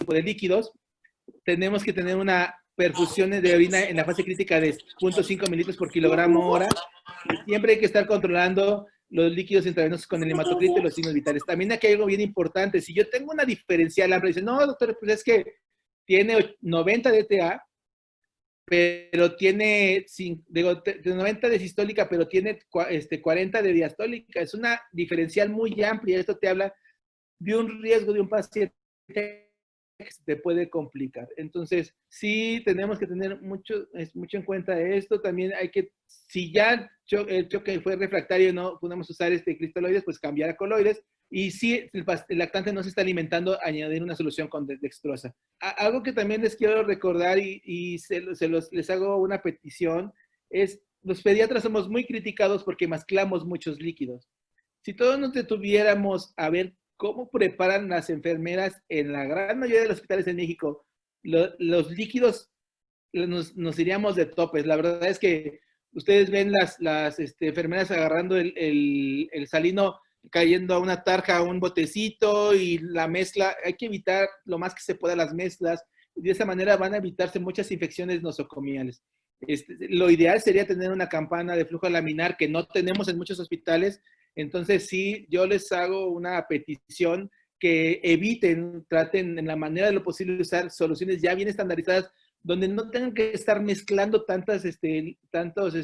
grupo de líquidos. Tenemos que tener una perfusión de orina en la fase crítica de 0.5 mililitros por kilogramo hora. Y siempre hay que estar controlando los líquidos intravenosos con el hematocrito y los signos vitales. También aquí hay algo bien importante. Si yo tengo una diferencial amplia, dice, no, doctor, pues es que tiene 90 de TA, pero tiene, digo, 90 de sistólica, pero tiene 40 de diastólica. Es una diferencial muy amplia. Esto te habla de un riesgo de un paciente que se te puede complicar. Entonces, sí tenemos que tener mucho en cuenta esto. También hay que, si ya el choque fue refractario y no podemos usar cristaloides, pues cambiar a coloides. Y si el lactante no se está alimentando, añadir una solución con dextrosa. Algo que también les quiero recordar y les hago una petición es, los pediatras somos muy criticados porque mezclamos muchos líquidos. Si todos nos detuviéramos a ver cómo preparan las enfermeras en la gran mayoría de los hospitales en México, los líquidos, nos iríamos de topes. La verdad es que ustedes ven las enfermeras agarrando el salino, cayendo a una tarja, a un botecito y la mezcla. Hay que evitar lo más que se pueda las mezclas. De esa manera van a evitarse muchas infecciones nosocomiales. Lo ideal sería tener una campana de flujo laminar que no tenemos en muchos hospitales. Entonces, sí, yo les hago una petición que eviten, traten en la manera de lo posible usar soluciones ya bien estandarizadas, donde no tengan que estar mezclando tantos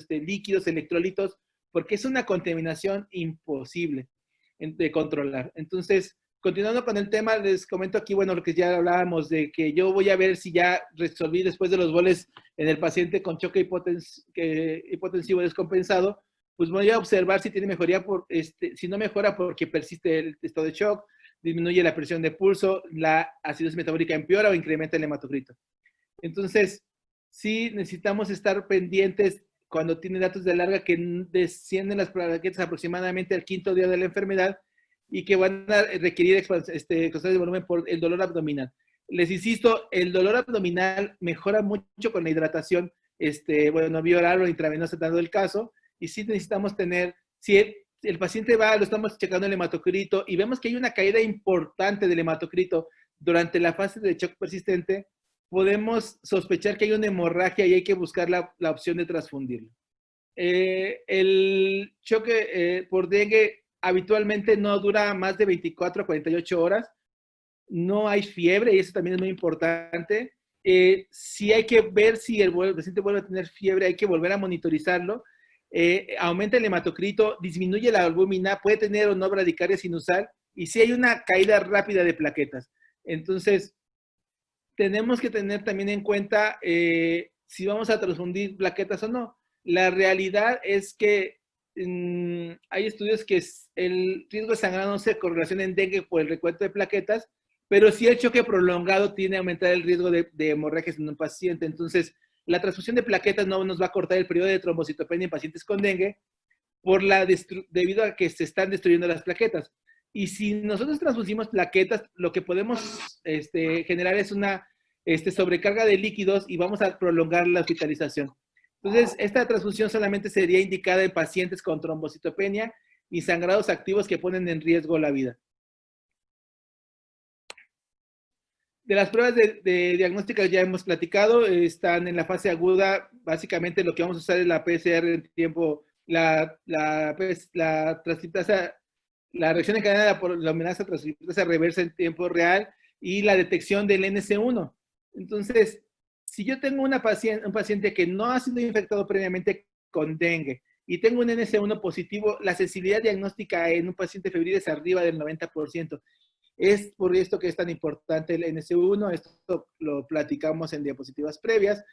líquidos, electrolitos, porque es una contaminación imposible de controlar. Entonces, continuando con el tema, les comento aquí, bueno, lo que ya hablábamos de que yo voy a ver si ya resolví después de los boles en el paciente con choque hipotensivo descompensado, pues voy a observar si tiene mejoría, si no mejora porque persiste el estado de shock, disminuye la presión de pulso, la acidosis metabólica empeora o incrementa el hematocrito. Entonces, sí necesitamos estar pendientes cuando tiene datos de larga que descienden las plaquetas aproximadamente al 5.º día de la enfermedad y que van a requerir constantes de volumen por el dolor abdominal. Les insisto, el dolor abdominal mejora mucho con la hidratación, bueno, vía oral o intravenosa, dado el caso, y sí necesitamos tener, si el paciente va, lo estamos checando el hematocrito y vemos que hay una caída importante del hematocrito durante la fase de shock persistente, podemos sospechar que hay una hemorragia y hay que buscar la opción de transfundirlo. El choque por dengue habitualmente no dura más de 24 a 48 horas. No hay fiebre y eso también es muy importante. Sí hay que ver si el paciente vuelve a tener fiebre, hay que volver a monitorizarlo. Aumenta el hematocrito, disminuye la albúmina, puede tener o no bradicardia sinusal y sí hay una caída rápida de plaquetas. Entonces, tenemos que tener también en cuenta si vamos a transfundir plaquetas o no. La realidad es que hay estudios que el riesgo de sangrado no se correlaciona en dengue por el recuento de plaquetas, pero sí el choque prolongado tiene a aumentar el riesgo de hemorragias en un paciente. Entonces, la transfusión de plaquetas no nos va a cortar el periodo de trombocitopenia en pacientes con dengue debido a que se están destruyendo las plaquetas. Y si nosotros transfusimos plaquetas, lo que podemos generar es una sobrecarga de líquidos y vamos a prolongar la hospitalización. Entonces, esta transfusión solamente sería indicada en pacientes con trombocitopenia y sangrados activos que ponen en riesgo la vida. De las pruebas de diagnósticas ya hemos platicado, están en la fase aguda. Básicamente lo que vamos a usar es la PCR en tiempo, la transcriptasa, la reacción encadenada por la amenaza transcriptasa reversa en tiempo real y la detección del NC1. Entonces, si yo tengo un paciente que no ha sido infectado previamente con dengue y tengo un NC1 positivo, la sensibilidad diagnóstica en un paciente febril es arriba del 90%. Es por esto que es tan importante el NC1, esto lo platicamos en diapositivas previas.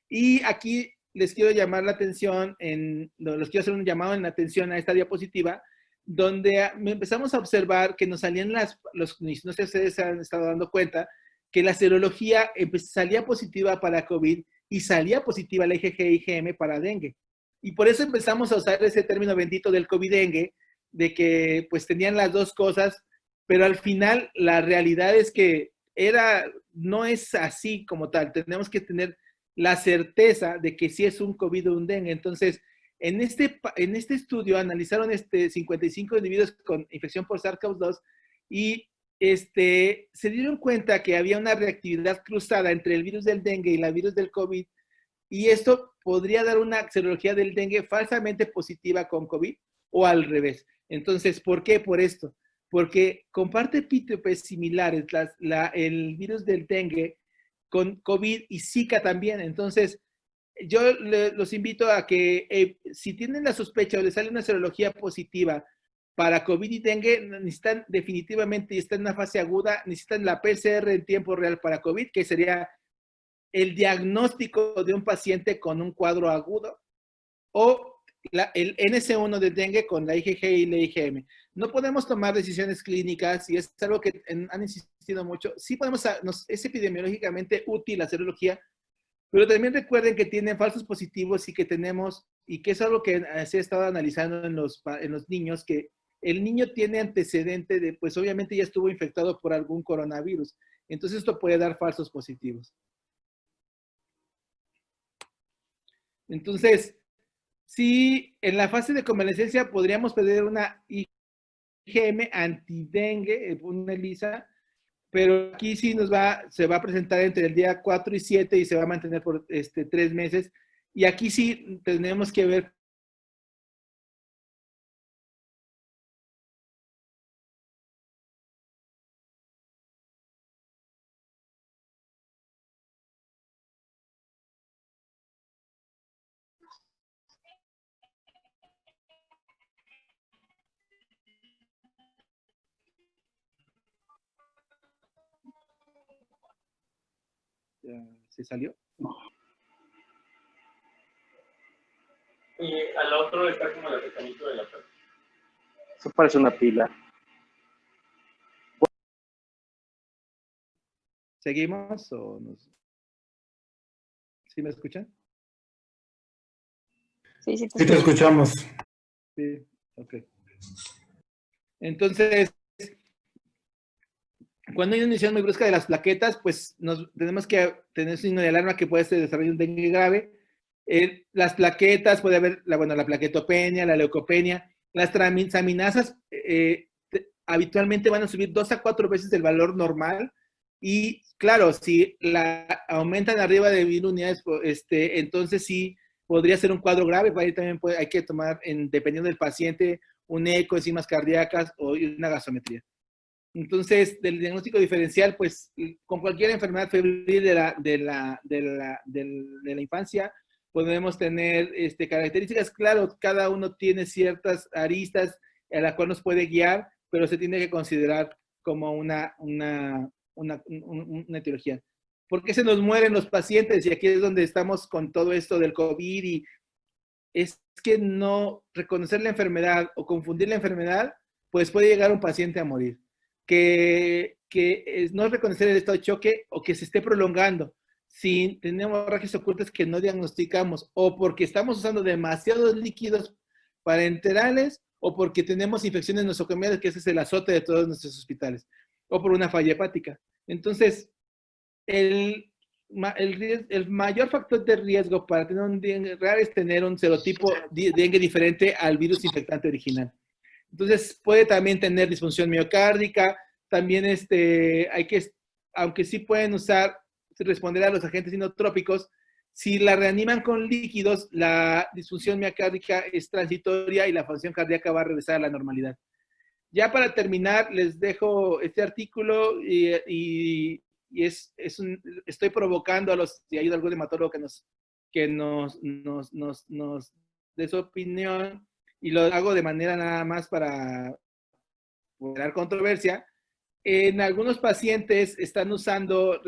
Y aquí les quiero llamar la atención, les quiero hacer un llamado en atención a esta diapositiva, donde empezamos a observar que nos salían no sé si ustedes se han estado dando cuenta, que la serología salía positiva para COVID y salía positiva la IgG-IgM para dengue. Y por eso empezamos a usar ese término bendito del COVID-dengue, de que pues tenían las dos cosas, pero al final la realidad es que no es así como tal. Tenemos que tener la certeza de que sí es un COVID o un dengue. Entonces, en este estudio analizaron 55 individuos con infección por SARS-CoV-2 y se dieron cuenta que había una reactividad cruzada entre el virus del dengue y el virus del COVID, y esto podría dar una serología del dengue falsamente positiva con COVID o al revés. Entonces, ¿por qué? Por esto. Porque comparte epítopes similares el virus del dengue con COVID y Zika también. Entonces, yo los invito a que si tienen la sospecha o les sale una serología positiva para COVID y dengue, necesitan definitivamente, y están en una fase aguda, necesitan la PCR en tiempo real para COVID, que sería el diagnóstico de un paciente con un cuadro agudo, o el NC1 de dengue con la IgG y la IgM. No podemos tomar decisiones clínicas, y es algo que han insistido mucho. Sí podemos, es epidemiológicamente útil la serología, pero también recuerden que tienen falsos positivos y que tenemos, y que es algo que se ha estado analizando en los niños, que el niño tiene antecedente de, pues obviamente ya estuvo infectado por algún coronavirus. Entonces esto puede dar falsos positivos. Entonces, sí, en la fase de convalescencia podríamos pedir una IgM antidengue, una ELISA, pero aquí sí se va a presentar entre el día 4 y 7 y se va a mantener por 3 meses. Y aquí sí tenemos que ver. ¿Se salió? Y al otro está como el mecanismo de la planta. Eso parece una pila. ¿Seguimos o nos... ¿Sí me escuchan? Sí, sí Sí, te escuchamos. Sí, ok. Entonces, cuando hay una inhibición muy brusca de las plaquetas, pues tenemos que tener signo de alarma que puede ser desarrollo de un dengue grave. Las plaquetas, puede haber la plaquetopenia, la leucopenia. Las transaminasas habitualmente van a subir 2 a 4 veces el valor normal. Y claro, si aumentan arriba de 1000 unidades, entonces sí podría ser un cuadro grave. Para ahí también hay que tomar, dependiendo del paciente, un eco, enzimas cardíacas o una gasometría. Entonces, del diagnóstico diferencial, pues con cualquier enfermedad febril de la infancia, podemos tener características. Claro, cada uno tiene ciertas aristas a las cuales nos puede guiar, pero se tiene que considerar como una etiología. ¿Por qué se nos mueren los pacientes? Y aquí es donde estamos con todo esto del COVID, y es que no reconocer la enfermedad o confundir la enfermedad, pues puede llegar un paciente a morir. Que no reconocer el estado de choque o que se esté prolongando. Si tenemos hemorragias ocultas que no diagnosticamos, o porque estamos usando demasiados líquidos parenterales, o porque tenemos infecciones nosocomiales, que ese es el azote de todos nuestros hospitales, o por una falla hepática. Entonces, el mayor factor de riesgo para tener un dengue raro es tener un serotipo dengue diferente al virus infectante original. Entonces, puede también tener disfunción miocárdica. También aunque sí pueden responder a los agentes inotrópicos, si la reaniman con líquidos, la disfunción miocárdica es transitoria y la función cardíaca va a regresar a la normalidad. Ya para terminar, les dejo este artículo y estoy provocando a los, si hay algún hematólogo que nos dé su opinión, y lo hago de manera nada más para generar controversia. En algunos pacientes están usando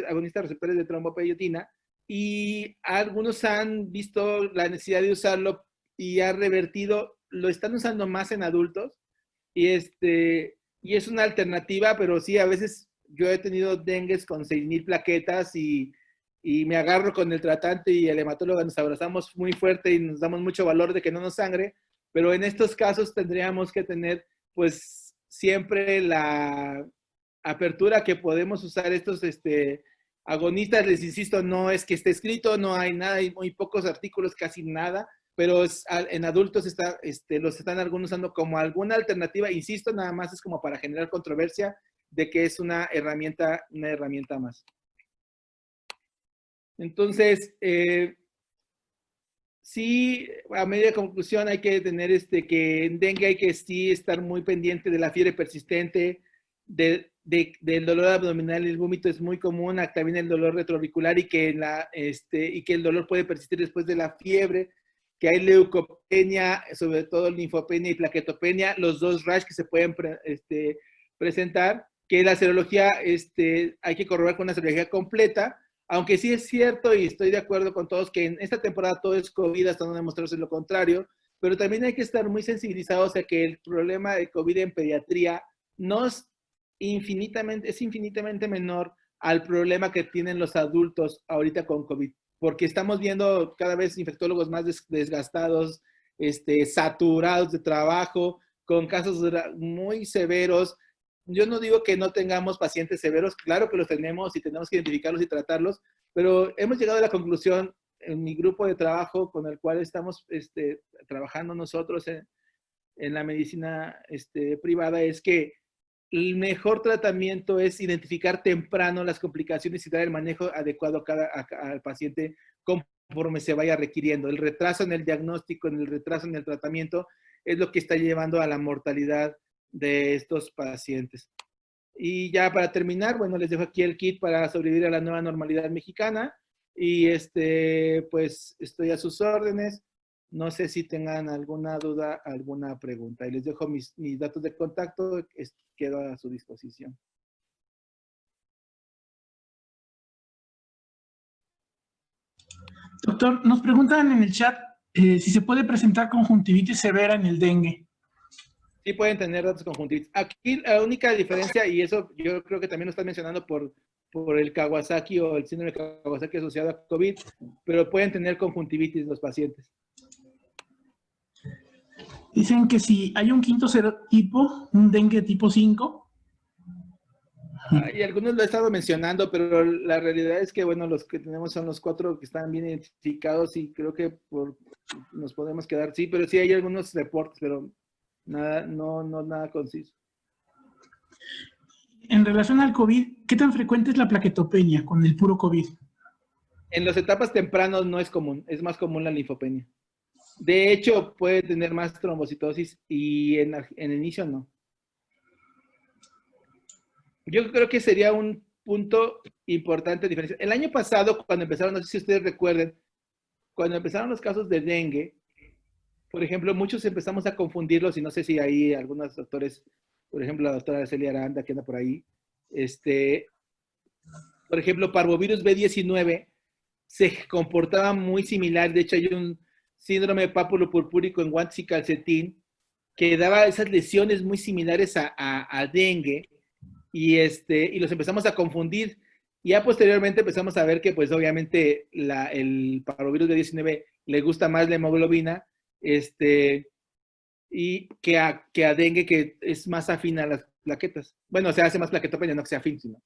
agonistas receptores de trombopoyetina, y algunos han visto la necesidad de usarlo y ha revertido, lo están usando más en adultos, y es una alternativa, pero sí, a veces yo he tenido dengues con 6000 plaquetas y me agarro con el tratante y el hematólogo, nos abrazamos muy fuerte y nos damos mucho valor de que no nos sangre, pero en estos casos tendríamos que tener, pues, siempre la apertura que podemos usar estos agonistas. Les insisto, no es que esté escrito, no hay nada, hay muy pocos artículos, casi nada, pero en adultos los están algunos usando como alguna alternativa. Insisto, nada más es como para generar controversia de que es una herramienta más. Entonces, sí, a media conclusión hay que tener que en dengue hay que sí estar muy pendiente de la fiebre persistente, del dolor abdominal. El vómito es muy común, también el dolor retroauricular y que el dolor puede persistir después de la fiebre, que hay leucopenia, sobre todo linfopenia y plaquetopenia, los dos rash que se pueden presentar, que la serología hay que corroborar con una serología completa. Aunque sí es cierto, y estoy de acuerdo con todos, que en esta temporada todo es COVID, hasta no demostrarse lo contrario, pero también hay que estar muy sensibilizados a que el problema de COVID en pediatría no es infinitamente menor al problema que tienen los adultos ahorita con COVID, porque estamos viendo cada vez infectólogos más desgastados, saturados de trabajo, con casos muy severos. Yo no digo que no tengamos pacientes severos, claro que los tenemos y tenemos que identificarlos y tratarlos, pero hemos llegado a la conclusión en mi grupo de trabajo con el cual estamos trabajando nosotros en la medicina privada, es que el mejor tratamiento es identificar temprano las complicaciones y dar el manejo adecuado al paciente conforme se vaya requiriendo. El retraso en el diagnóstico, el retraso en el tratamiento es lo que está llevando a la mortalidad de estos pacientes. Y ya para terminar, bueno, les dejo aquí el kit para sobrevivir a la nueva normalidad mexicana y pues estoy a sus órdenes. No sé si tengan alguna duda, alguna pregunta. Y les dejo mis datos de contacto, quedo a su disposición. Doctor, nos preguntan en el chat si se puede presentar conjuntivitis severa en el dengue. Sí pueden tener datos conjuntivitis. Aquí la única diferencia, y eso yo creo que también lo están mencionando por el Kawasaki o el síndrome de Kawasaki asociado a COVID, pero pueden tener conjuntivitis los pacientes. Dicen que si hay un quinto serotipo, un dengue tipo 5. Y algunos lo he estado mencionando, pero la realidad es que, bueno, los que tenemos son los 4 que están bien identificados y creo que nos podemos quedar, sí, pero sí hay algunos reportes, pero nada conciso. En relación al COVID, ¿qué tan frecuente es la plaquetopenia con el puro COVID? En las etapas tempranas no es común, es más común la linfopenia. De hecho, puede tener más trombocitosis y en el inicio no. Yo creo que sería un punto importante de diferencia. El año pasado, cuando empezaron, no sé si ustedes recuerden, cuando empezaron los casos de dengue, por ejemplo, muchos empezamos a confundirlos y no sé si hay algunos doctores, por ejemplo, la doctora Celia Aranda, que anda por ahí, por ejemplo, parvovirus B19 se comportaba muy similar. De hecho, hay un síndrome pápulo purpúrico en guantes y calcetín que daba esas lesiones muy similares a dengue y los empezamos a confundir. Y ya posteriormente empezamos a ver que, pues, obviamente, el parvovirus B19 le gusta más la hemoglobina, y que a dengue, que es más afín a las plaquetas. Bueno, se hace más plaquetopenia, no que sea afín, sino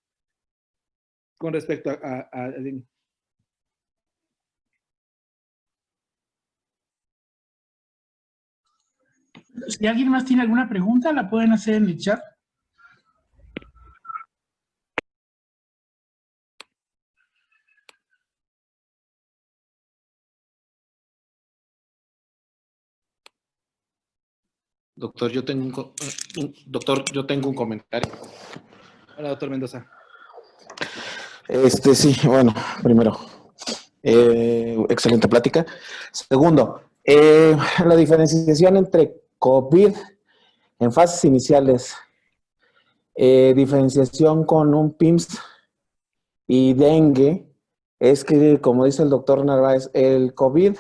con respecto a dengue. Si alguien más tiene alguna pregunta, la pueden hacer en el chat. Doctor, yo tengo un comentario. Hola, doctor Mendoza. Sí, bueno, primero, excelente plática. Segundo, la diferenciación entre COVID en fases iniciales, diferenciación con un PIMS y dengue, es que, como dice el doctor Narváez, el COVID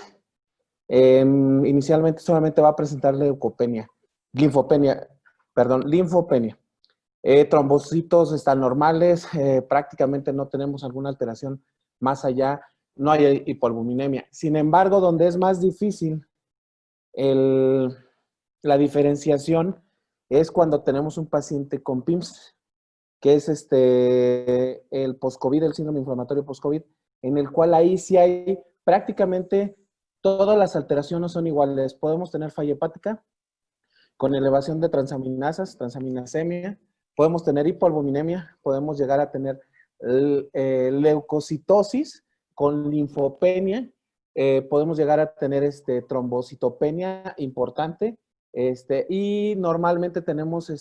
inicialmente solamente va a presentar linfopenia. Trombocitos están normales, prácticamente no tenemos alguna alteración más allá, no hay hipoalbuminemia. Sin embargo, donde es más difícil la diferenciación es cuando tenemos un paciente con PIMS, que es el post-COVID, el síndrome inflamatorio post-COVID, en el cual ahí sí hay prácticamente todas las alteraciones son iguales. Podemos tener falla hepática con elevación de transaminasas, transaminasemia, podemos tener hipoalbuminemia, podemos llegar a tener leucocitosis con linfopenia, podemos llegar a tener trombocitopenia importante, y normalmente tenemos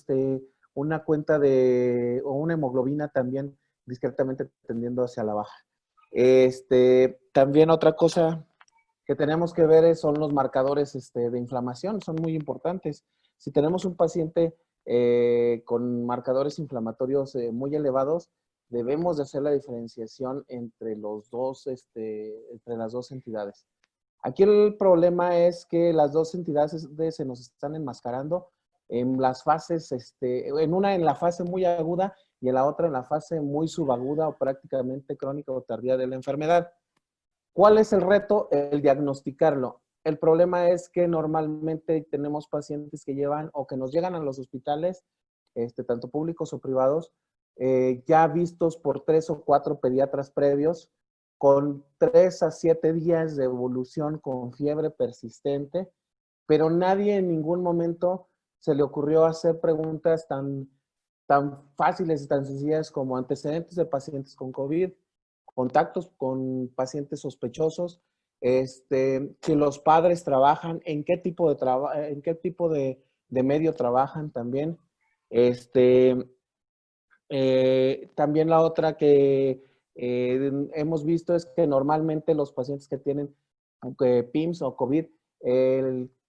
una cuenta o una hemoglobina también discretamente tendiendo hacia la baja. También otra cosa que tenemos que ver son los marcadores de inflamación, son muy importantes. Si tenemos un paciente con marcadores inflamatorios muy elevados, debemos de hacer la diferenciación entre los dos, entre las dos entidades. Aquí el problema es que las dos entidades se nos están enmascarando en las fases, en una en la fase muy aguda y en la otra en la fase muy subaguda o prácticamente crónica o tardía de la enfermedad. ¿Cuál es el reto? El diagnosticarlo. El problema es que normalmente tenemos pacientes que llevan o que nos llegan a los hospitales, tanto públicos o privados, ya vistos por 3 o 4 pediatras previos, con 3 a 7 días de evolución con fiebre persistente, pero nadie en ningún momento se le ocurrió hacer preguntas tan fáciles y tan sencillas como antecedentes de pacientes con COVID, contactos con pacientes sospechosos, si los padres trabajan, en qué tipo de medio trabajan también. También la otra que hemos visto es que normalmente los pacientes que tienen PIMS o COVID,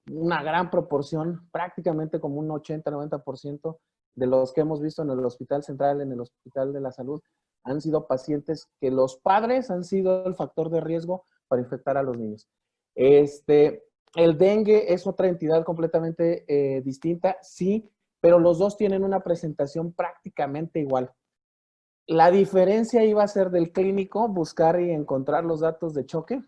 una gran proporción, prácticamente como un 80-90% de los que hemos visto en el Hospital Central, en el Hospital de la Salud, han sido pacientes que los padres han sido el factor de riesgo para infectar a los niños. El dengue es otra entidad completamente distinta, sí, pero los dos tienen una presentación prácticamente igual. La diferencia iba a ser del clínico buscar y encontrar los datos de choque,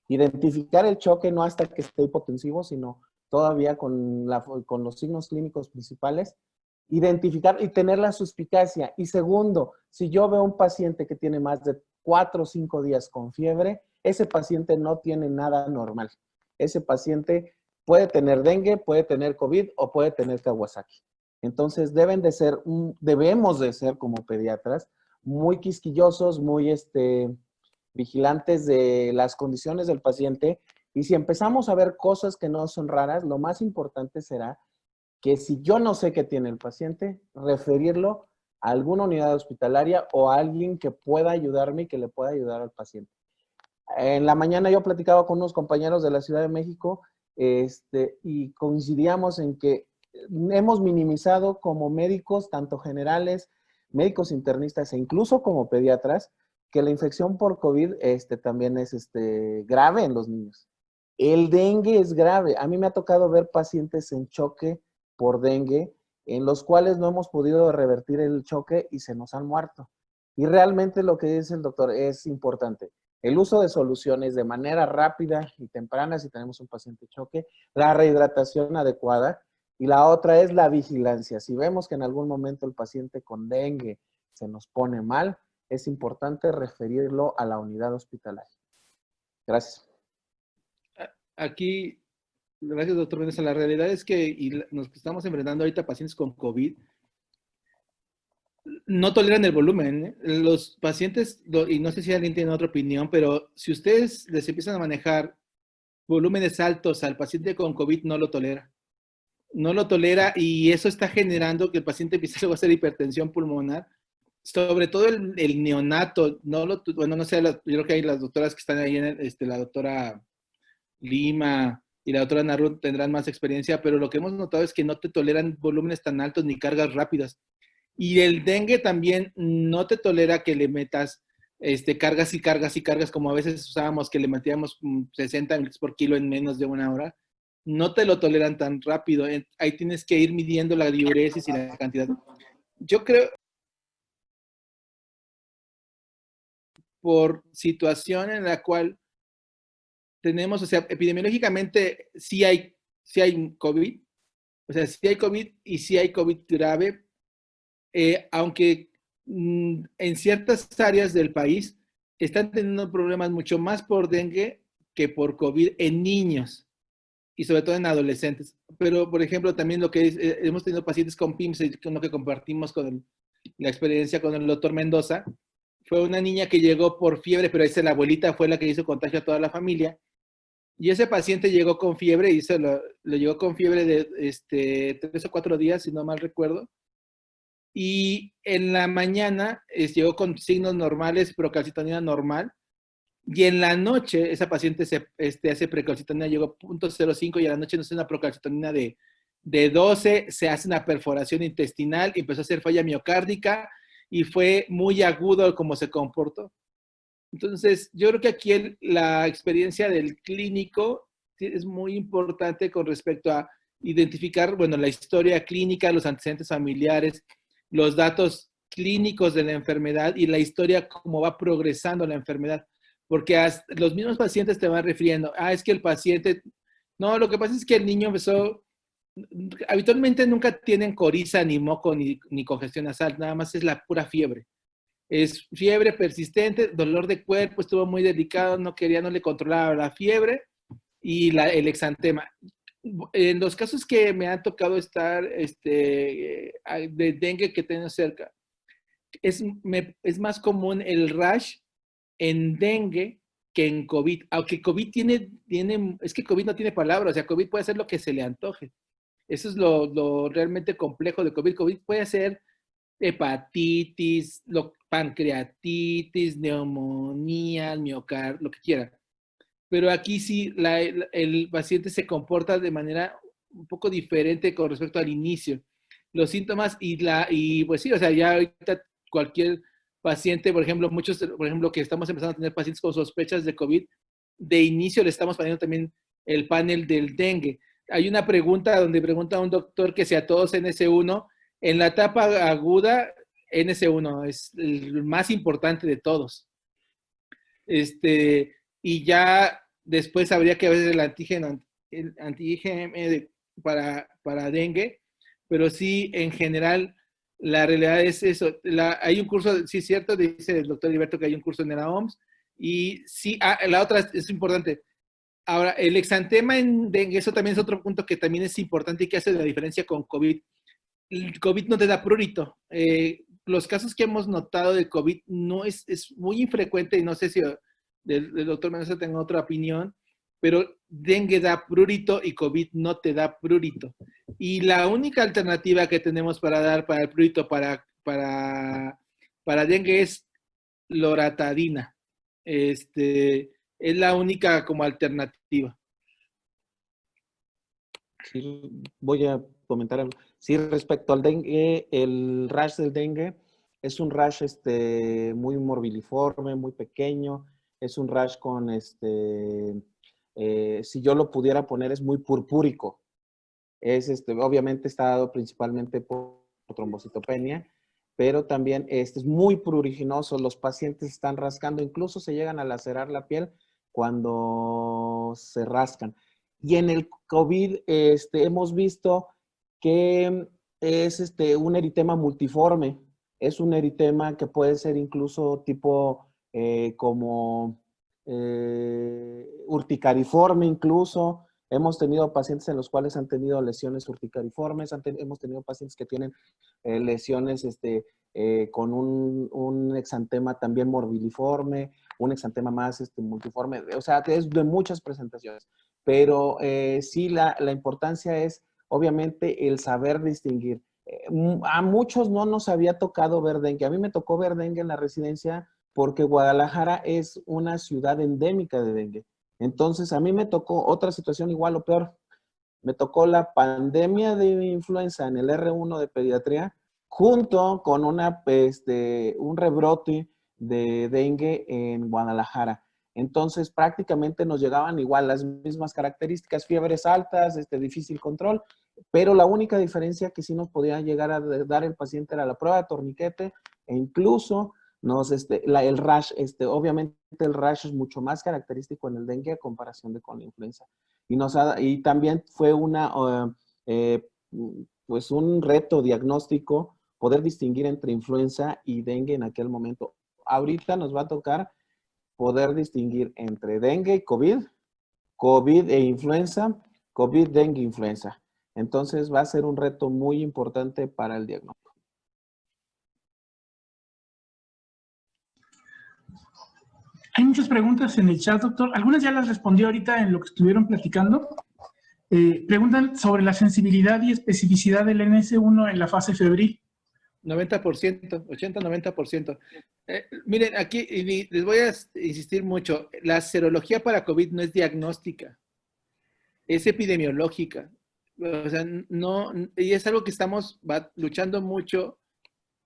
identificar el choque no hasta que esté hipotensivo, sino todavía con los signos clínicos principales, identificar y tener la suspicacia. Y segundo, si yo veo un paciente que tiene más de 4 o 5 días con fiebre, ese paciente no tiene nada normal. Ese paciente puede tener dengue, puede tener COVID o puede tener Kawasaki. Entonces debemos de ser como pediatras muy quisquillosos, muy vigilantes de las condiciones del paciente. Y si empezamos a ver cosas que no son raras, lo más importante será que si yo no sé qué tiene el paciente, referirlo a alguna unidad hospitalaria o a alguien que pueda ayudarme y que le pueda ayudar al paciente. En la mañana yo platicaba con unos compañeros de la Ciudad de México y coincidíamos en que hemos minimizado como médicos, tanto generales, médicos internistas e incluso como pediatras, que la infección por COVID también es grave en los niños. El dengue es grave. A mí me ha tocado ver pacientes en choque por dengue, en los cuales no hemos podido revertir el choque y se nos han muerto. Y realmente lo que dice el doctor es importante. El uso de soluciones de manera rápida y temprana si tenemos un paciente choque, la rehidratación adecuada y la otra es la vigilancia. Si vemos que en algún momento el paciente con dengue se nos pone mal, es importante referirlo a la unidad hospitalaria. Gracias. Aquí, gracias, doctor Mendoza. La realidad es que nos estamos enfrentando ahorita a pacientes con COVID, no toleran el volumen, ¿eh? Los pacientes, y no sé si alguien tiene otra opinión, pero si ustedes les empiezan a manejar volúmenes altos al paciente con COVID, no lo tolera. No lo tolera y eso está generando que el paciente empiece luego a hacer hipertensión pulmonar. Sobre todo el neonato, bueno, no sé, yo creo que hay las doctoras que están ahí, la doctora Lima y la doctora Narut tendrán más experiencia, pero lo que hemos notado es que no te toleran volúmenes tan altos ni cargas rápidas. Y el dengue también no te tolera que le metas cargas y cargas y cargas, como a veces usábamos, que le metíamos 60 ml por kilo en menos de una hora. No te lo toleran tan rápido. Ahí tienes que ir midiendo la diuresis y la cantidad. Yo creo, por situación en la cual tenemos, o sea, epidemiológicamente sí hay COVID, o sea, sí hay COVID y sí hay COVID grave, aunque en ciertas áreas del país están teniendo problemas mucho más por dengue que por COVID en niños. y sobre todo en adolescentes. Pero, por ejemplo, también lo que hemos tenido pacientes con PIMS, con lo que compartimos con la experiencia con el doctor Mendoza, fue una niña que llegó por fiebre, pero esa la abuelita fue la que hizo contagio a toda la familia. Y ese paciente llegó con fiebre, lo llegó con fiebre de 3 o 4 días, si no mal recuerdo. Y en la mañana llegó con signos normales, procalcitonina normal. Y en la noche, esa paciente hace precalcitonina, llegó a 0.05 y a la noche no hace una procalcitonina de 12, se hace una perforación intestinal, empezó a hacer falla miocárdica y fue muy agudo como se comportó. Entonces, yo creo que aquí la experiencia del clínico es muy importante con respecto a identificar, bueno, la historia clínica, los antecedentes familiares, los datos clínicos de la enfermedad y la historia, cómo va progresando la enfermedad. Porque los mismos pacientes te van refiriendo, es que el paciente, no, lo que pasa es que el niño empezó, habitualmente nunca tienen coriza, ni moco, ni congestión nasal, nada más es la pura fiebre. Es fiebre persistente, dolor de cuerpo, estuvo muy delicado, no le controlaba la fiebre y el exantema. En los casos que me han tocado estar de dengue que tengo cerca, es más común el rash en dengue que en COVID. Aunque COVID es que COVID no tiene palabra, o sea, COVID puede hacer lo que se le antoje. Eso es lo realmente complejo de COVID. COVID puede ser hepatitis, pancreatitis, neumonía, miocardio, lo que quiera. Pero aquí sí, el paciente se comporta de manera un poco diferente con respecto al inicio. Los síntomas y pues sí, o sea, ya ahorita cualquier paciente, por ejemplo, que estamos empezando a tener pacientes con sospechas de COVID, de inicio le estamos poniendo también el panel del dengue. Hay una pregunta donde pregunta a un doctor que si a todos NS1, en la etapa aguda, NS1 es el más importante de todos. Y ya después habría que ver el antígeno para dengue, pero sí, en general, la realidad es eso. Hay un curso, sí es cierto, dice el doctor Heriberto que hay un curso en la OMS, y sí, la otra es importante. Ahora, el exantema en dengue, eso también es otro punto que también es importante y que hace la diferencia con COVID. El COVID no te da prurito. Los casos que hemos notado de COVID no es muy infrecuente y no sé si el doctor Mendoza tenga otra opinión, pero dengue da prurito y COVID no te da prurito. Y la única alternativa que tenemos para dar para el prurito para dengue es loratadina. Es la única como alternativa. Sí, voy a comentar algo. Sí, respecto al dengue, el rash del dengue es un rash muy morbiliforme, muy pequeño. Es un rash con, si yo lo pudiera poner, es muy purpúrico. Obviamente está dado principalmente por trombocitopenia, pero también es muy pruriginoso. Los pacientes están rascando, incluso se llegan a lacerar la piel cuando se rascan. Y en el COVID hemos visto que es un eritema multiforme. Es un eritema que puede ser incluso tipo como urticariforme incluso. Hemos tenido pacientes en los cuales han tenido lesiones urticariformes, hemos tenido pacientes que tienen lesiones con un exantema también morbiliforme, un exantema más multiforme, o sea, es de muchas presentaciones. Pero sí, la importancia es obviamente el saber distinguir. A muchos no nos había tocado ver dengue. A mí me tocó ver dengue en la residencia porque Guadalajara es una ciudad endémica de dengue. Entonces, a mí me tocó otra situación igual o peor. Me tocó la pandemia de influenza en el R1 de pediatría junto con un rebrote de dengue en Guadalajara. Entonces, prácticamente nos llegaban igual las mismas características, fiebres altas, difícil control, pero la única diferencia que sí nos podía llegar a dar el paciente era la prueba de torniquete e incluso el rash, obviamente el rash es mucho más característico en el dengue a comparación con la influenza. Y también fue pues un reto diagnóstico poder distinguir entre influenza y dengue en aquel momento. Ahorita nos va a tocar poder distinguir entre dengue y COVID, COVID e influenza, COVID, dengue, influenza. Entonces va a ser un reto muy importante para el diagnóstico. Hay muchas preguntas en el chat, doctor. Algunas ya las respondí ahorita en lo que estuvieron platicando. Preguntan sobre la sensibilidad y especificidad del NS1 en la fase febril. 90%, 80-90%. Miren, aquí y les voy a insistir mucho. La serología para COVID no es diagnóstica, es epidemiológica. O sea, no, y es algo que estamos luchando mucho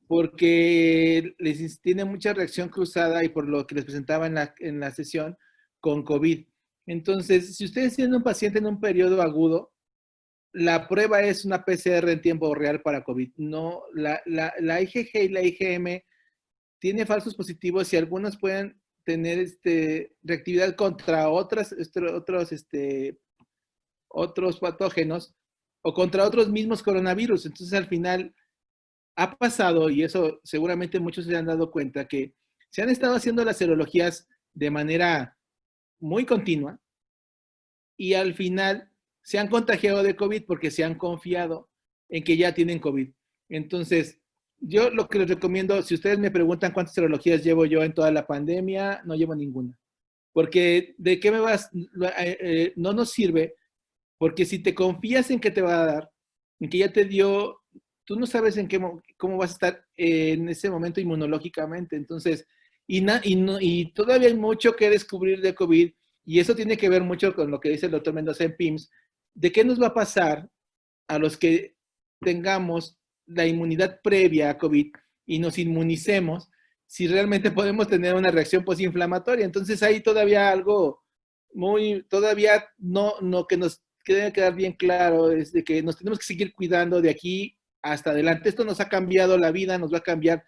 porque tiene mucha reacción cruzada y por lo que les presentaba en la sesión con COVID. Entonces, si ustedes tienen un paciente en un periodo agudo, la prueba es una PCR en tiempo real para COVID. No, la IgG y la IgM tiene falsos positivos y algunos pueden tener reactividad contra otros patógenos o contra otros mismos coronavirus. Entonces, al final, ha pasado, y eso seguramente muchos se han dado cuenta, que se han estado haciendo las serologías de manera muy continua y al final se han contagiado de COVID porque se han confiado en que ya tienen COVID. Entonces, yo lo que les recomiendo, si ustedes me preguntan cuántas serologías llevo yo en toda la pandemia, no llevo ninguna. Porque ¿de qué me vas? No nos sirve, porque si te confías en que te va a dar, en que ya te dio, tú no sabes cómo vas a estar en ese momento inmunológicamente. Entonces, y todavía hay mucho que descubrir de COVID, y eso tiene que ver mucho con lo que dice el doctor Mendoza en PIMS, de qué nos va a pasar a los que tengamos la inmunidad previa a COVID y nos inmunicemos, si realmente podemos tener una reacción posinflamatoria. Entonces hay todavía algo todavía no que nos debe quedar bien claro, es de que nos tenemos que seguir cuidando de aquí hasta adelante. Esto nos ha cambiado la vida, nos va a cambiar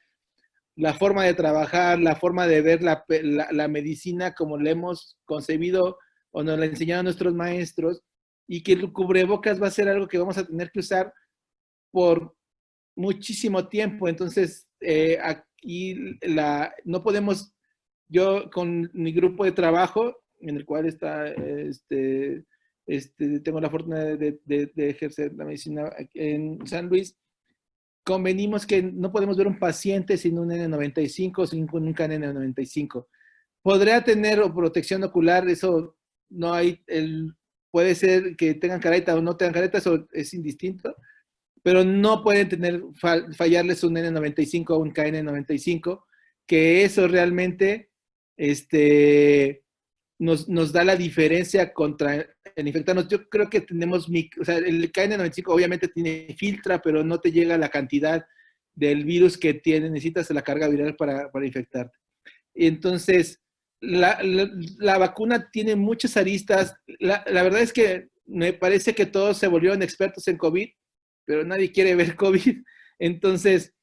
la forma de trabajar, la forma de ver la medicina como la hemos concebido o nos la enseñaron nuestros maestros, y que el cubrebocas va a ser algo que vamos a tener que usar por muchísimo tiempo. Entonces, aquí no podemos, yo con mi grupo de trabajo, en el cual tengo la fortuna de ejercer la medicina en San Luis, convenimos que no podemos ver un paciente sin un N95 o sin un KN95. Podría tener protección ocular, eso no hay, puede ser que tengan careta o no tengan careta, eso es indistinto, pero no pueden fallarles un N95 o un KN95, que eso realmente nos da la diferencia contra el infectarnos. Yo creo que tenemos, o sea, el KN95 obviamente filtra, pero no te llega la cantidad del virus que necesitas la carga viral para infectarte. Entonces, la vacuna tiene muchas aristas. La verdad es que me parece que todos se volvieron expertos en COVID, pero nadie quiere ver COVID. Entonces,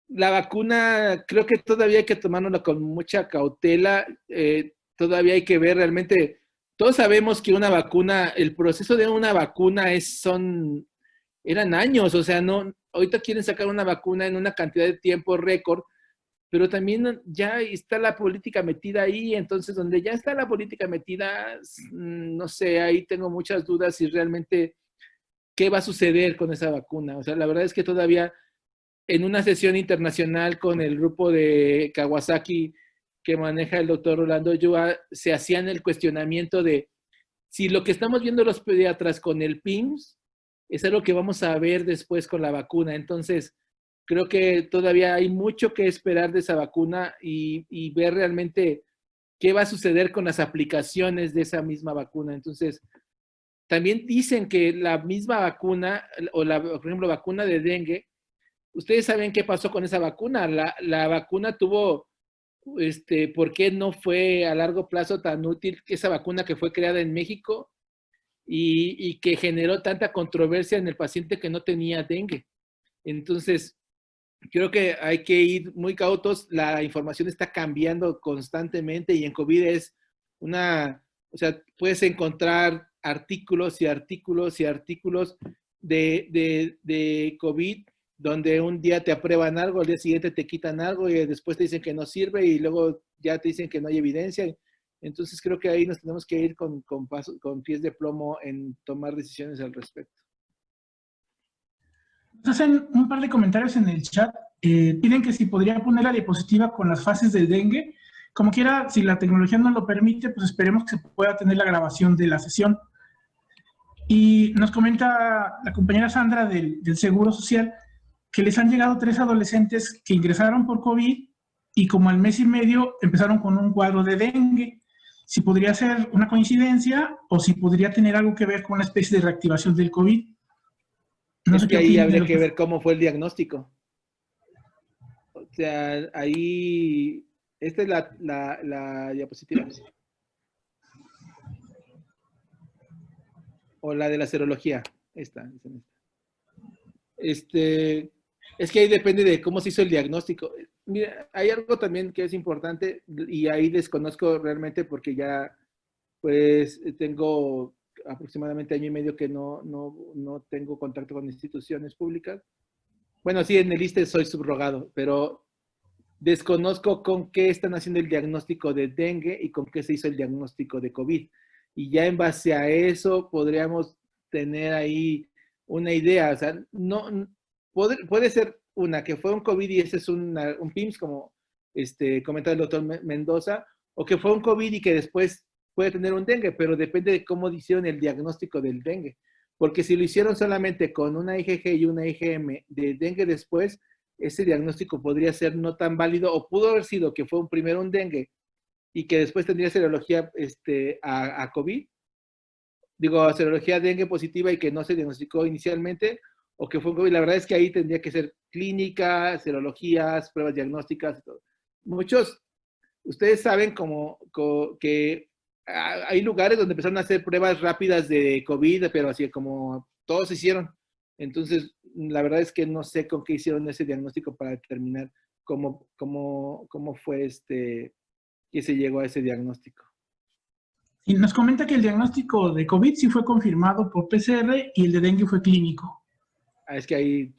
la vacuna creo que todavía hay que tomárnosla con mucha cautela. Todavía hay que ver realmente. Todos sabemos que una vacuna, el proceso de una vacuna eran años. O sea, no, ahorita quieren sacar una vacuna en una cantidad de tiempo récord, pero también ya está la política metida ahí. Entonces, donde ya está la política metida, no sé, ahí tengo muchas dudas si realmente qué va a suceder con esa vacuna. O sea, la verdad es que todavía en una sesión internacional con el grupo de Kawasaki que maneja el doctor Rolando Ulloa, se hacían el cuestionamiento de si lo que estamos viendo los pediatras con el PIMS es algo que vamos a ver después con la vacuna. Entonces, creo que todavía hay mucho que esperar de esa vacuna y ver realmente qué va a suceder con las aplicaciones de esa misma vacuna. Entonces, también dicen que la misma vacuna, por ejemplo, vacuna de dengue, ustedes saben qué pasó con esa vacuna. La vacuna tuvo, ¿por qué no fue a largo plazo tan útil esa vacuna que fue creada en México y que generó tanta controversia en el paciente que no tenía dengue? Entonces, creo que hay que ir muy cautos. La información está cambiando constantemente y en COVID o sea, puedes encontrar artículos y artículos y artículos de COVID, donde un día te aprueban algo, al día siguiente te quitan algo y después te dicen que no sirve y luego ya te dicen que no hay evidencia. Entonces creo que ahí nos tenemos que ir con pies de plomo en tomar decisiones al respecto. Nos hacen un par de comentarios en el chat. Piden que si podría poner la diapositiva con las fases del dengue. Como quiera, si la tecnología nos lo permite, pues esperemos que se pueda tener la grabación de la sesión. Y nos comenta la compañera Sandra del Seguro Social que les han llegado 3 adolescentes que ingresaron por COVID y como al mes y medio empezaron con un cuadro de dengue. Si podría ser una coincidencia o si podría tener algo que ver con una especie de reactivación del COVID. No es sé que qué ahí opinan de habría lo que ver cómo fue el diagnóstico. O sea, ahí, esta es la diapositiva. O la de la serología. Esta. Es que ahí depende de cómo se hizo el diagnóstico. Mira, hay algo también que es importante y ahí desconozco realmente porque ya pues tengo aproximadamente año y medio que no tengo contacto con instituciones públicas. Bueno, sí, en el ISSSTE soy subrogado, pero desconozco con qué están haciendo el diagnóstico de dengue y con qué se hizo el diagnóstico de COVID. Y ya en base a eso podríamos tener ahí una idea. O sea, no, puede ser una que fue un COVID y ese es un PIMS, como comentaba el doctor Mendoza, o que fue un COVID y que después puede tener un dengue, pero depende de cómo hicieron el diagnóstico del dengue. Porque si lo hicieron solamente con una IgG y una IgM de dengue después, ese diagnóstico podría ser no tan válido, o pudo haber sido que fue primero un dengue y que después tendría serología a COVID, digo, serología dengue positiva y que no se diagnosticó inicialmente, o que fue un COVID. La verdad es que ahí tendría que ser clínica, serologías, pruebas diagnósticas y todo. Muchos, ustedes saben que hay lugares donde empezaron a hacer pruebas rápidas de COVID, pero así como todos hicieron. Entonces, la verdad es que no sé con qué hicieron ese diagnóstico para determinar cómo fue que se llegó a ese diagnóstico. Y nos comenta que el diagnóstico de COVID sí fue confirmado por PCR y el de dengue fue clínico. Es que ahí,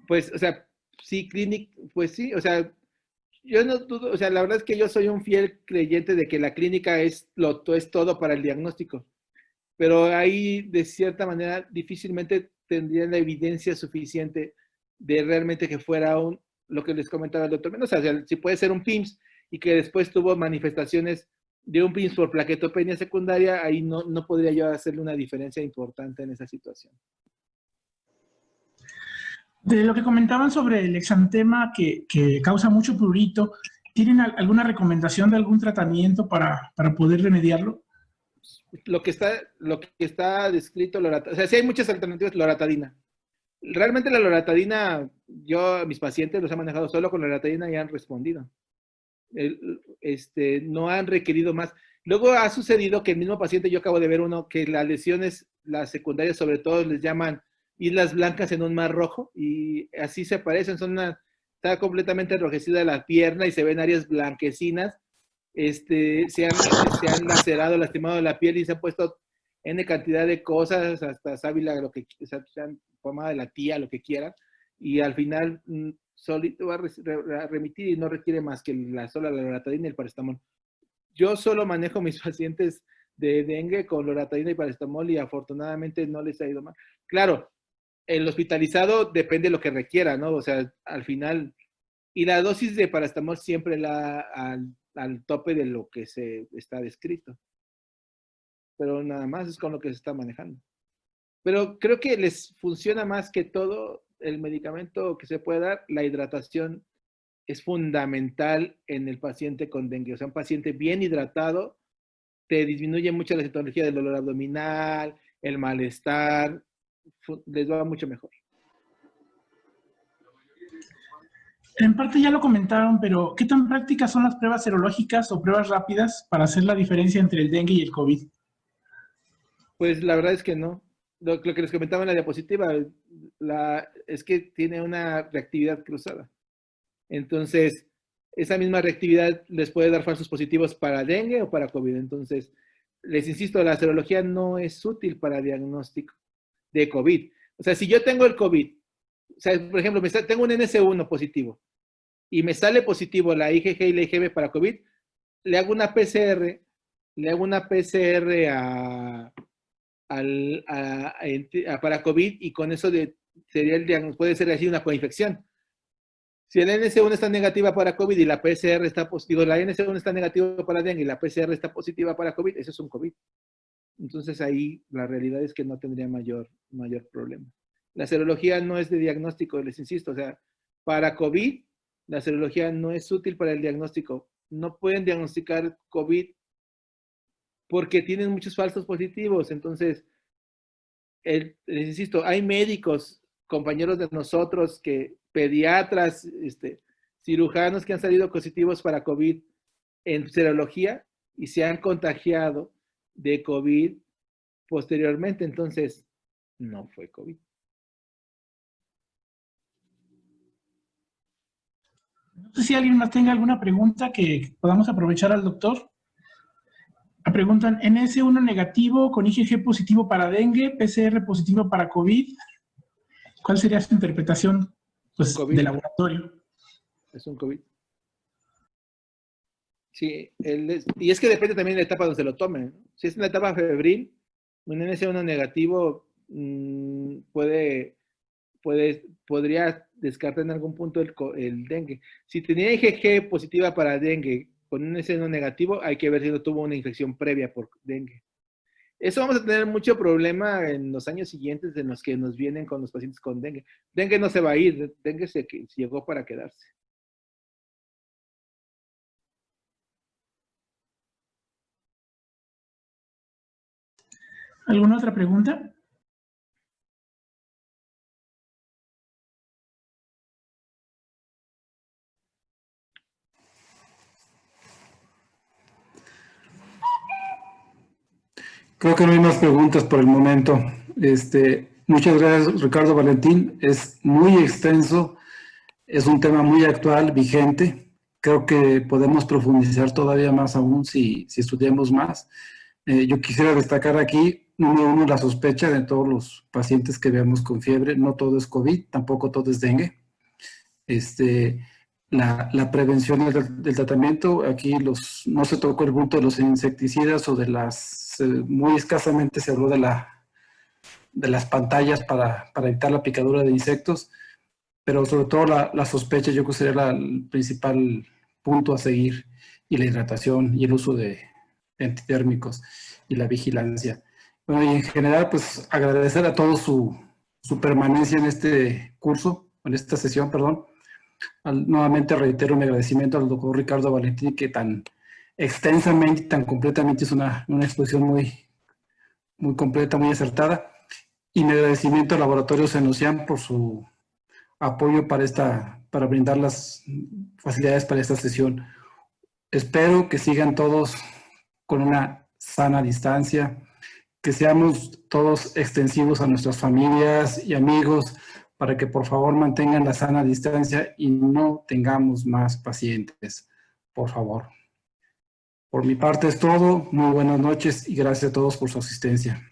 pues, o sea, sí, clínico, pues sí, o sea, yo no dudo, o sea, la verdad es que yo soy un fiel creyente de que la clínica es todo para el diagnóstico, pero ahí, de cierta manera, difícilmente tendrían la evidencia suficiente de realmente que fuera lo que les comentaba el doctor Mendoza, o sea, si puede ser un PIMS y que después tuvo manifestaciones de un PIMS por plaquetopenia secundaria, ahí no podría yo hacerle una diferencia importante en esa situación. De lo que comentaban sobre el exantema que causa mucho prurito, ¿tienen alguna recomendación de algún tratamiento para poder remediarlo? Lo que está descrito, o sea, sí hay muchas alternativas, loratadina. Realmente la loratadina, yo a mis pacientes los he manejado solo con loratadina y han respondido. No han requerido más. Luego ha sucedido que el mismo paciente, yo acabo de ver uno, que las lesiones, las secundarias sobre todo, les llaman islas blancas en un mar rojo, y así se aparecen, está completamente enrojecida la pierna y se ven áreas blanquecinas, se han lacerado, lastimado la piel y se han puesto N cantidad de cosas, hasta sábila, se han pomada de la tía, lo que quieran, y al final solito va a remitir y no requiere más que la loratadina y el paracetamol. Yo solo manejo mis pacientes de dengue con loratadina y paracetamol y afortunadamente no les ha ido mal. Claro, el hospitalizado depende de lo que requiera, ¿no? O sea, al final, y la dosis de paracetamol siempre al tope de lo que se está descrito. Pero nada más es con lo que se está manejando. Pero creo que les funciona más que todo el medicamento que se puede dar. La hidratación es fundamental en el paciente con dengue. O sea, un paciente bien hidratado te disminuye mucho la sintomatología del dolor abdominal, el malestar, les va mucho mejor. En parte ya lo comentaron, pero ¿qué tan prácticas son las pruebas serológicas o pruebas rápidas para hacer la diferencia entre el dengue y el COVID? Pues la verdad es que no. Lo que les comentaba en la diapositiva es que tiene una reactividad cruzada. Entonces, esa misma reactividad les puede dar falsos positivos para dengue o para COVID. Entonces, les insisto, la serología no es útil para diagnóstico de COVID. O sea, si yo tengo el COVID, o sea, por ejemplo, tengo un NS1 positivo y me sale positivo la IgG y la IgM para COVID, le hago una PCR le hago una PCR para COVID y con eso sería el diagnóstico, puede ser así una coinfección. Si el NC1 está negativa para COVID y la PCR está positiva, la NC1 está negativa para dengue y la PCR está positiva para COVID, eso es un COVID. Entonces ahí la realidad es que no tendría mayor problema. La serología no es de diagnóstico, les insisto, o sea, para COVID, la serología no es útil para el diagnóstico. No pueden diagnosticar COVID porque tienen muchos falsos positivos. Entonces, les insisto, hay médicos, compañeros de nosotros, pediatras, cirujanos que han salido positivos para COVID en serología y se han contagiado de COVID posteriormente. Entonces, no fue COVID. No sé si alguien más tenga alguna pregunta que podamos aprovechar al doctor. Me preguntan, NS1 negativo con IgG positivo para dengue, PCR positivo para COVID. ¿Cuál sería su interpretación de laboratorio? Es un COVID. Sí, y es que depende también de la etapa donde se lo tome, ¿no? Si es en la etapa febril, un NS1 negativo podría descartar en algún punto el dengue. Si tenía IgG positiva para dengue con un NS1 negativo, hay que ver si no tuvo una infección previa por dengue. Eso vamos a tener mucho problema en los años siguientes en los que nos vienen con los pacientes con dengue. Dengue no se va a ir, dengue se llegó para quedarse. ¿Alguna otra pregunta? Creo que no hay más preguntas por el momento. Muchas gracias, Ricardo Valentín. Es muy extenso, es un tema muy actual, vigente. Creo que podemos profundizar todavía más aún si estudiamos más. Yo quisiera destacar aquí, número uno, la sospecha de todos los pacientes que veamos con fiebre. No todo es COVID, tampoco todo es dengue. La prevención del tratamiento, aquí no se tocó el punto de los insecticidas o de muy escasamente se habló de las pantallas para evitar la picadura de insectos, pero sobre todo la sospecha yo creo que sería el principal punto a seguir, y la hidratación y el uso de antitérmicos y la vigilancia. Bueno, y en general, pues agradecer a todos su permanencia en este curso, en esta sesión, perdón. Nuevamente reitero mi agradecimiento al doctor Ricardo Valentín, que tan extensamente, tan completamente hizo una exposición muy completa, muy acertada. Y mi agradecimiento al Laboratorio Senocian por su apoyo para brindar las facilidades para esta sesión. Espero que sigan todos con una sana distancia, que seamos todos extensivos a nuestras familias y amigos, para que por favor mantengan la sana distancia y no tengamos más pacientes, por favor. Por mi parte es todo. Muy buenas noches y gracias a todos por su asistencia.